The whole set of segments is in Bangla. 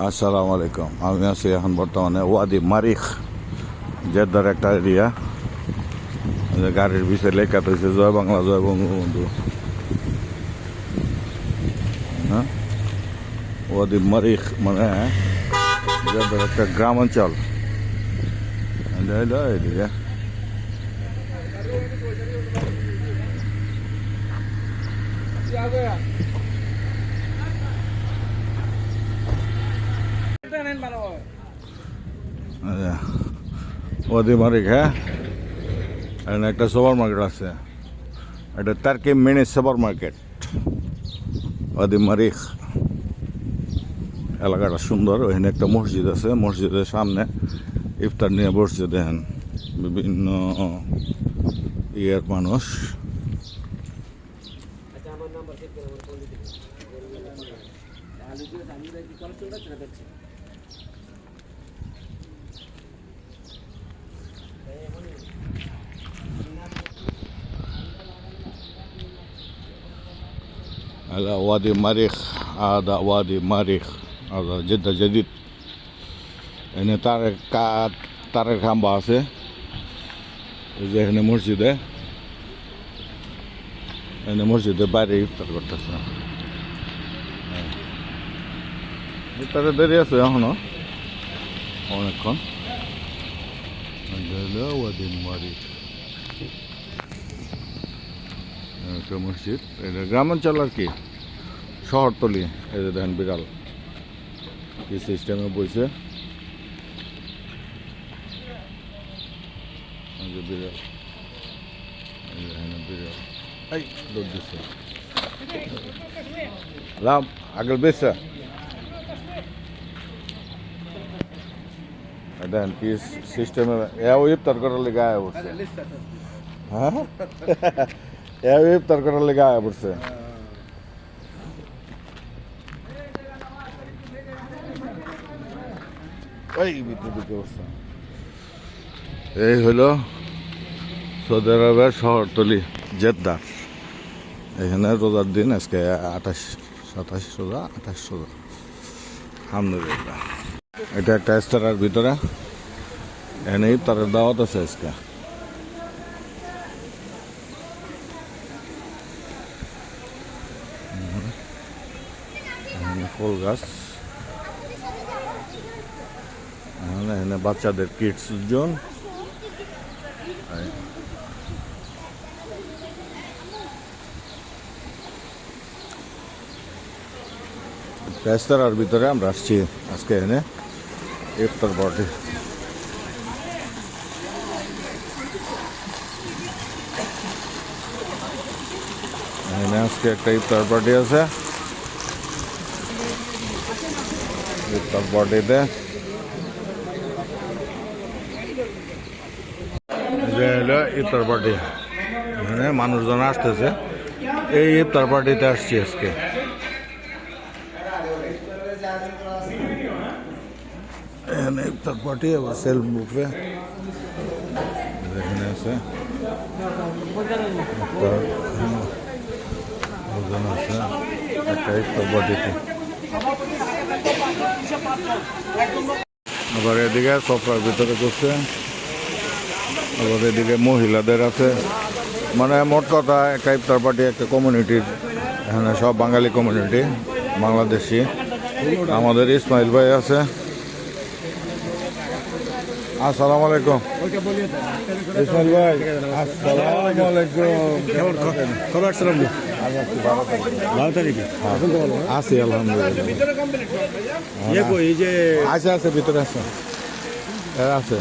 আসসালামু আলাইকুম। আমি আছি এখন বর্তমানে ওয়াদি মারিখ, জেদ্দার একটা এরিয়া। গাড়ির পিছিয়ে লেখা হয়েছে জয় বাংলা জয় বঙ্গবন্ধু। হ্যাঁ, ওয়াদি মারিখ মানে জেদ্দার একটা গ্রাম অঞ্চল। এদিকে ওয়াদি মারিখ, হ্যাঁ, এখানে একটা সুপার মার্কেট আছে। এটা টার্কি মিনি সুপার মার্কেট। ওয়াদি মারিখ এলাকাটা সুন্দর। ওখানে একটা মসজিদ আছে, মসজিদের সামনে ইফতার নিয়ে বসছে, দেখেন বিভিন্ন ইয়ের মানুষ। هذا وادي مريخ، هذا وادي مريخ، هذا جدة جديد. এখানে তারের খাম্বা আছে। এই যে এখানে মসজিদে বাইরে ইফতার করতেছে। ইফতারে দেরি আছে এখনো অনেকক্ষণ। ওয়াদি মারিখ একটা মসজিদ। এটা গ্রামাঞ্চল আর কি, শহরতলি। এই যে দেখেন বিড়াল কি সিস্টেমে বইছে। বিড়াল বিড়াল এই দৌড় দিচ্ছে। লাম আগল বেসা দেখেন কি সিস্টেমে ইফতার করার লেগে আয়া পড়ছে। হ্যাঁ, ইফতার করার লেগে আয়া পড়ছে। এই হলো সৌদি আরবের শহরতলি জেদ্দা। এখানে রোজার দিন আজকে 27 রোজা, 28 রোজা, আলহামদুলিল্লাহ। এটা একটা রেস্তোরাঁর ভিতরে, এখানে ইফতারের দাওয়াত আছে আজকে। ফুল গাছ, এখানে বাচ্চাদের কিডস জোন। রেস্তোরাঁর ভিতরে আমরা আসছি আজকে এখানে ইফতার পার্টি। এখানে আজকে একটা ইফতার পার্টি আছে। ইফতার পার্টিতে যে হলো ইফতার পার্টি, এখানে মানুষজন আসতেছে। এই ইফতার পার্টিতে আসছি আজকে। এখানে ইফতার পার্টি আবার সেলফ বুফে এখানে আছে। একটা ইফতার পার্টিতে আবার এদিকে সফরার ভিতরে করছে। আবার এদিকে মহিলাদের আছে। মানে মোট কথা একটা ইফতার পার্টি একটা কমিউনিটির, এখানে সব বাঙালি কমিউনিটি, বাংলাদেশি। আমাদের ইসমাইল ভাই আছে। আসসালামু আলাইকুম ইসমাইল ভাই। আসসালামু আলাইকুম। খবর আসসালাম। 12 তারিখে আছি আলহামদুলিল্লাহ। এই যে আছে ভিতরে আছে আছে।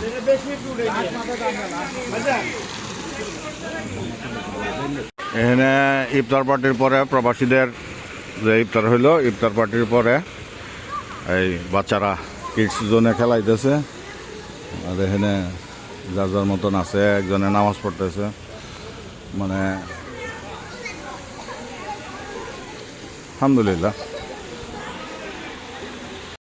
এখানে ইফতার পার্টির পরে প্রবাসীদের যে ইফতার হইলো, ইফতার পার্টির পরে এই বাচ্চারা কিডস জোনে খেলাইতেছে। আর এখানে যার যার মতন আছে, একজনে নামাজ পড়তেছে। মানে আলহামদুলিল্লাহ।